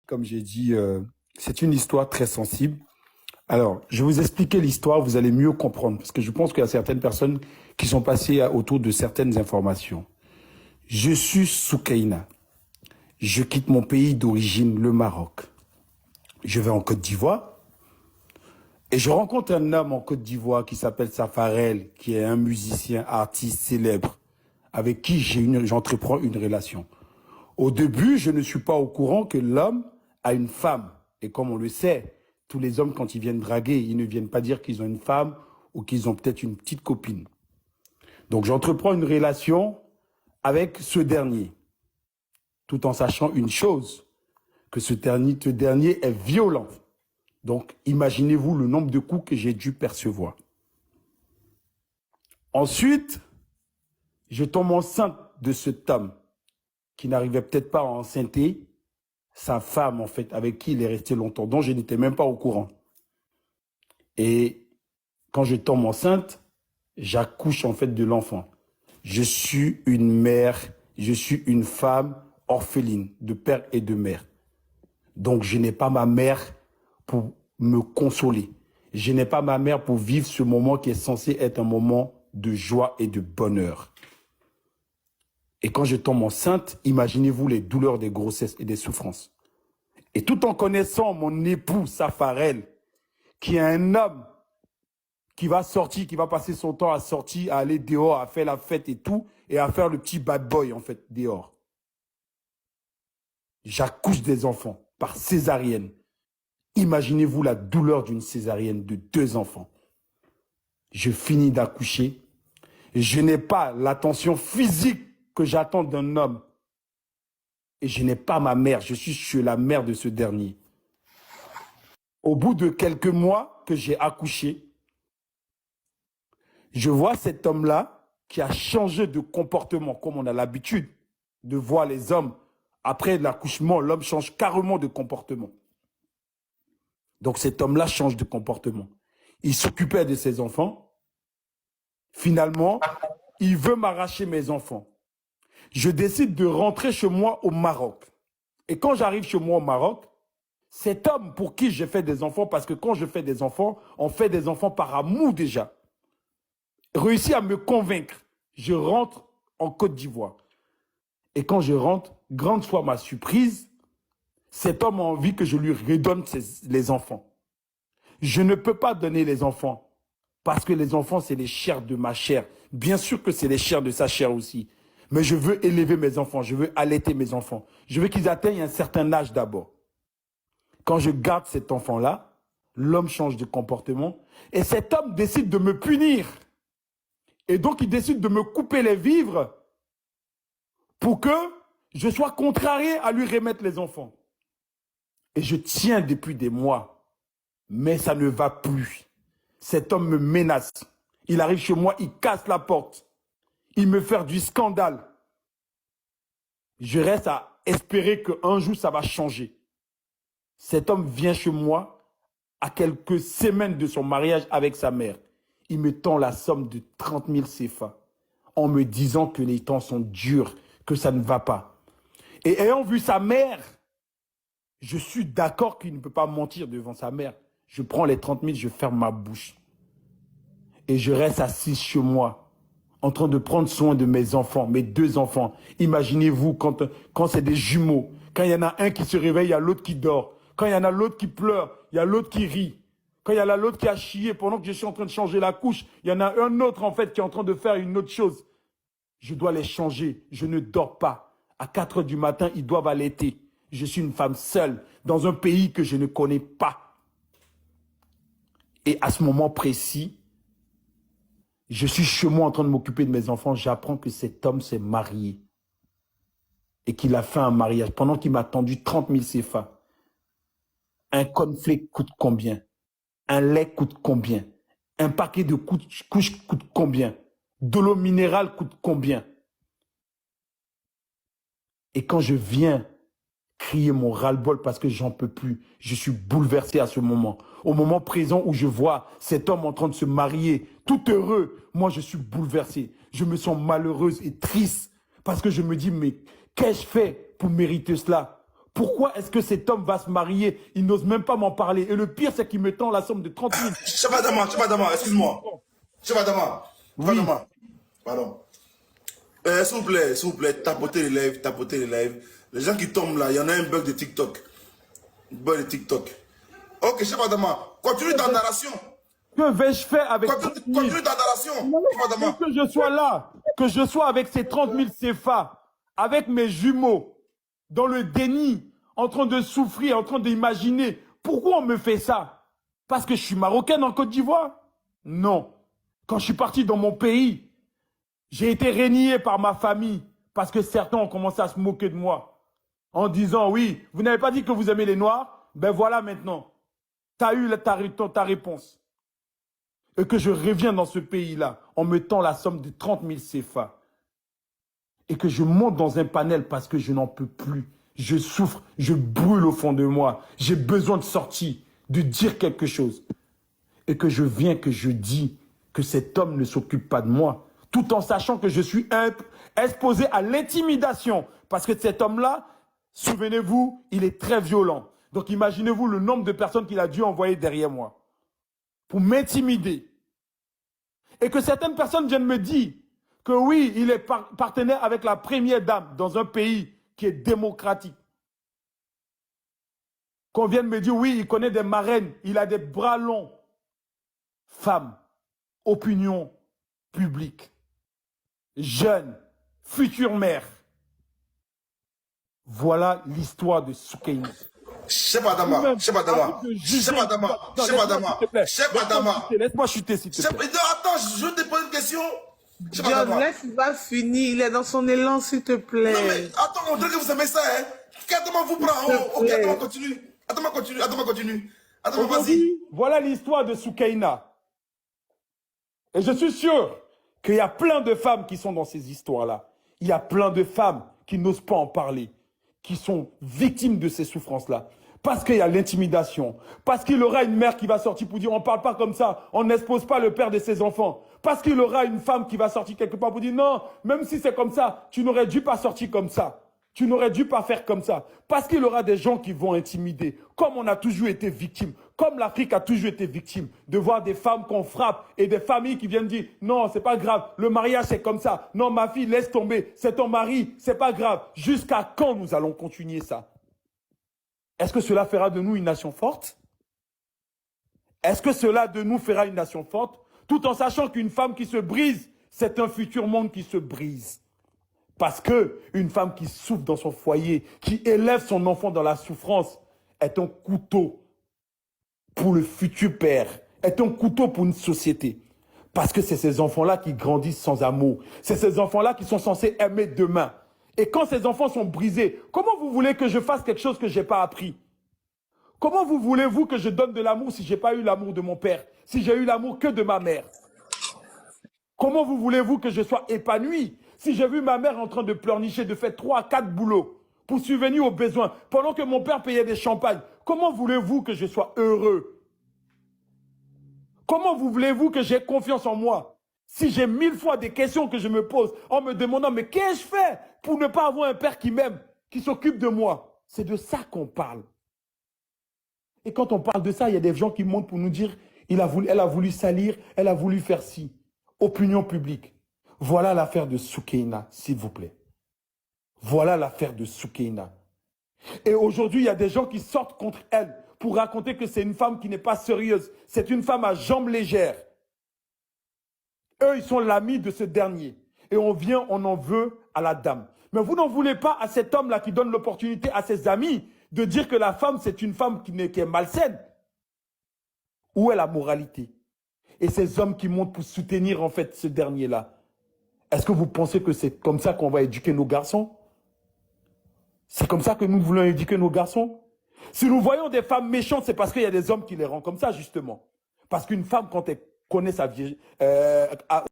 Comme j'ai dit, c'est une histoire très sensible. Alors, je vais vous expliquer l'histoire, vous allez mieux comprendre, parce que je pense qu'il y a certaines personnes qui sont passées autour de certaines informations. Je suis Soukaina. Je quitte mon pays d'origine, le Maroc. Je vais en Côte d'Ivoire et je rencontre un homme en Côte d'Ivoire qui s'appelle Safarel, qui est un musicien, artiste célèbre, avec qui j'entreprends une relation. Au début, je ne suis pas au courant que l'homme a une femme. Et comme on le sait, tous les hommes, quand ils viennent draguer, ils ne viennent pas dire qu'ils ont une femme ou qu'ils ont peut-être une petite copine. Donc j'entreprends une relation avec ce dernier, tout en sachant une chose, que ce dernier est violent. Donc imaginez-vous le nombre de coups que j'ai dû percevoir. Ensuite, je tombe enceinte de cet homme qui n'arrivait peut-être pas à enceinter sa femme, en fait, avec qui il est resté longtemps, dont je n'étais même pas au courant. Et quand je tombe enceinte, j'accouche en fait de l'enfant. Je suis une mère, je suis une femme orpheline de père et de mère. Donc je n'ai pas ma mère pour me consoler. Je n'ai pas ma mère pour vivre ce moment qui est censé être un moment de joie et de bonheur. Et quand je tombe enceinte, imaginez-vous les douleurs des grossesses et des souffrances. Et tout en connaissant mon époux Safarel, qui est un homme qui va sortir, qui va passer son temps à sortir, à aller dehors, à faire la fête et tout, et à faire le petit bad boy, en fait, dehors. J'accouche des enfants par césarienne. Imaginez-vous la douleur d'une césarienne de 2 enfants. Je finis d'accoucher. Je n'ai pas l'attention physique que j'attends d'un homme. Et je n'ai pas ma mère. Je suis chez la mère de ce dernier. Au bout de quelques mois que j'ai accouché, je vois cet homme-là qui a changé de comportement, comme on a l'habitude de voir les hommes. Après l'accouchement, l'homme change carrément de comportement. Donc cet homme-là change de comportement. Il s'occupait de ses enfants. Finalement, il veut m'arracher mes enfants. Je décide de rentrer chez moi au Maroc. Et quand j'arrive chez moi au Maroc, cet homme pour qui j'ai fait des enfants, parce que quand je fais des enfants, on fait des enfants par amour déjà, réussit à me convaincre. Je rentre en Côte d'Ivoire. Et quand je rentre, grande soit ma surprise, cet homme a envie que je lui redonne les enfants. Je ne peux pas donner les enfants parce que les enfants, c'est les chairs de ma chair. Bien sûr que c'est les chairs de sa chair aussi. Mais je veux élever mes enfants, je veux allaiter mes enfants. Je veux qu'ils atteignent un certain âge d'abord. Quand je garde cet enfant-là, l'homme change de comportement et cet homme décide de me punir. Et donc, il décide de me couper les vivres pour que je sois contrarié à lui remettre les enfants. Et je tiens depuis des mois, mais ça ne va plus. Cet homme me menace. Il arrive chez moi, il casse la porte. Il me fait du scandale. Je reste à espérer qu'un jour, ça va changer. Cet homme vient chez moi à quelques semaines de son mariage avec sa mère. Il me tend la somme de 30 000 CFA en me disant que les temps sont durs, que ça ne va pas. Et ayant vu sa mère, je suis d'accord qu'il ne peut pas mentir devant sa mère. Je prends les 30 000, je ferme ma bouche. Et je reste assis chez moi, en train de prendre soin de mes enfants, mes 2 enfants. Imaginez-vous quand c'est des jumeaux. Quand il y en a un qui se réveille, il y a l'autre qui dort. Quand il y en a l'autre qui pleure, il y a l'autre qui rit. Quand il y en a l'autre qui a chié pendant que je suis en train de changer la couche, il y en a un autre en fait qui est en train de faire une autre chose. Je dois les changer. Je ne dors pas. À 4 heures du matin, ils doivent allaiter. Je suis une femme seule dans un pays que je ne connais pas. Et à ce moment précis, je suis chez moi en train de m'occuper de mes enfants. J'apprends que cet homme s'est marié et qu'il a fait un mariage pendant qu'il m'a tendu 30 000 CFA. Un cornflake coûte combien? Un lait coûte combien? Un paquet de couches coûte combien? De l'eau minérale coûte combien? Et quand je viens crier mon ras-le-bol parce que j'en peux plus, je suis bouleversé à ce moment. Au moment présent où je vois cet homme en train de se marier, tout heureux, moi je suis bouleversé. Je me sens malheureuse et triste parce que je me dis, mais qu'ai-je fait pour mériter cela? Pourquoi est-ce que cet homme va se marier? Il n'ose même pas m'en parler. Et le pire, c'est qu'il me tend la somme de 30 000. Chebadama, excuse-moi. Chebadama, Oui. pardon. S'il vous plaît, tapotez les lives. Les gens qui tombent là, il y en a un bug de TikTok. Bug de TikTok. Ok, Chebadama, continue ta narration. Que vais-je faire avec 30 000? Continue ta narration. Chebadama. Que je sois là, que je sois avec ces 30 000 CFA, avec mes jumeaux, dans le déni, en train de souffrir, en train d'imaginer. Pourquoi on me fait ça? Parce que je suis marocaine en Côte d'Ivoire? Non. Quand je suis parti dans mon pays, j'ai été régné par ma famille parce que certains ont commencé à se moquer de moi en disant, oui, vous n'avez pas dit que vous aimez les Noirs? Ben voilà maintenant, tu as eu ta réponse. Et que je reviens dans ce pays-là, en me tend la somme de 30 000 CFA. Et que je monte dans un panel parce que je n'en peux plus. Je souffre, je brûle au fond de moi. J'ai besoin de sortir, de dire quelque chose. Et que je viens, que je dis que cet homme ne s'occupe pas de moi, tout en sachant que je suis exposé à l'intimidation. Parce que cet homme-là, souvenez-vous, il est très violent. Donc imaginez-vous le nombre de personnes qu'il a dû envoyer derrière moi pour m'intimider. Et que certaines personnes viennent me dire que oui, il est partenaire avec la première dame dans un pays qui est démocratique. Qu'on vienne me dire oui, il connaît des marraines, il a des bras longs. Femmes, opinion publique, jeune, future mère. Voilà l'histoire de Soukaina. Chebadama. Laisse-moi chuter, s'il te plaît. Attends, je te pose une question. John, laisse-il va finir. Il est dans son élan, s'il te plaît. Non, mais attends, on dirait que vous aimez ça, hein. Attends, vous prend. Ok, attends, continue. Attends, vas-y. Voilà l'histoire de Soukaina. Et je suis sûr qu'il y a plein de femmes qui sont dans ces histoires-là. Il y a plein de femmes qui n'osent pas en parler, qui sont victimes de ces souffrances-là. Parce qu'il y a l'intimidation. Parce qu'il aura une mère qui va sortir pour dire on ne parle pas comme ça, on n'expose pas le père de ses enfants. Parce qu'il aura une femme qui va sortir quelque part pour dire non, même si c'est comme ça, tu n'aurais dû pas sortir comme ça. Tu n'aurais dû pas faire comme ça. Parce qu'il y aura des gens qui vont intimider. Comme on a toujours été victime. Comme l'Afrique a toujours été victime. De voir des femmes qu'on frappe et des familles qui viennent dire non, c'est pas grave. Le mariage, c'est comme ça. Non, ma fille, laisse tomber. C'est ton mari. C'est pas grave. Jusqu'à quand nous allons continuer ça? Est-ce que cela fera de nous une nation forte? Est-ce que cela de nous fera une nation forte? Tout en sachant qu'une femme qui se brise, c'est un futur monde qui se brise. Parce qu'une femme qui souffre dans son foyer, qui élève son enfant dans la souffrance, est un couteau pour le futur père, est un couteau pour une société. Parce que c'est ces enfants-là qui grandissent sans amour. C'est ces enfants-là qui sont censés aimer demain. Et quand ces enfants sont brisés, comment vous voulez que je fasse quelque chose que je n'ai pas appris? Comment vous voulez-vous que je donne de l'amour si je n'ai pas eu l'amour de mon père? Si j'ai eu l'amour que de ma mère? Comment vous voulez-vous que je sois épanoui si j'ai vu ma mère en train de pleurnicher, de faire 3 à 4 boulots pour subvenir aux besoins, pendant que mon père payait des champagnes? Comment voulez-vous que je sois heureux? Comment voulez-vous que j'ai confiance en moi si j'ai 1000 fois des questions que je me pose en me demandant mais qu'ai-je fait pour ne pas avoir un père qui m'aime, qui s'occupe de moi? C'est de ça qu'on parle. Et quand on parle de ça, il y a des gens qui montent pour nous dire elle a voulu salir, elle a voulu faire ci. Opinion publique. Voilà l'affaire de Soukaina, s'il vous plaît. Voilà l'affaire de Soukaina. Et aujourd'hui, il y a des gens qui sortent contre elle pour raconter que c'est une femme qui n'est pas sérieuse. C'est une femme à jambes légères. Eux, ils sont l'ami de ce dernier. Et on en veut à la dame. Mais vous n'en voulez pas à cet homme-là qui donne l'opportunité à ses amis de dire que la femme, c'est une femme qui est malsaine. Où est la moralité? Et ces hommes qui montent pour soutenir en fait ce dernier-là. Est-ce que vous pensez que c'est comme ça qu'on va éduquer nos garçons? C'est comme ça que nous voulons éduquer nos garçons? Si nous voyons des femmes méchantes, c'est parce qu'il y a des hommes qui les rendent comme ça, justement. Parce qu'une femme, quand elle connaît sa vie,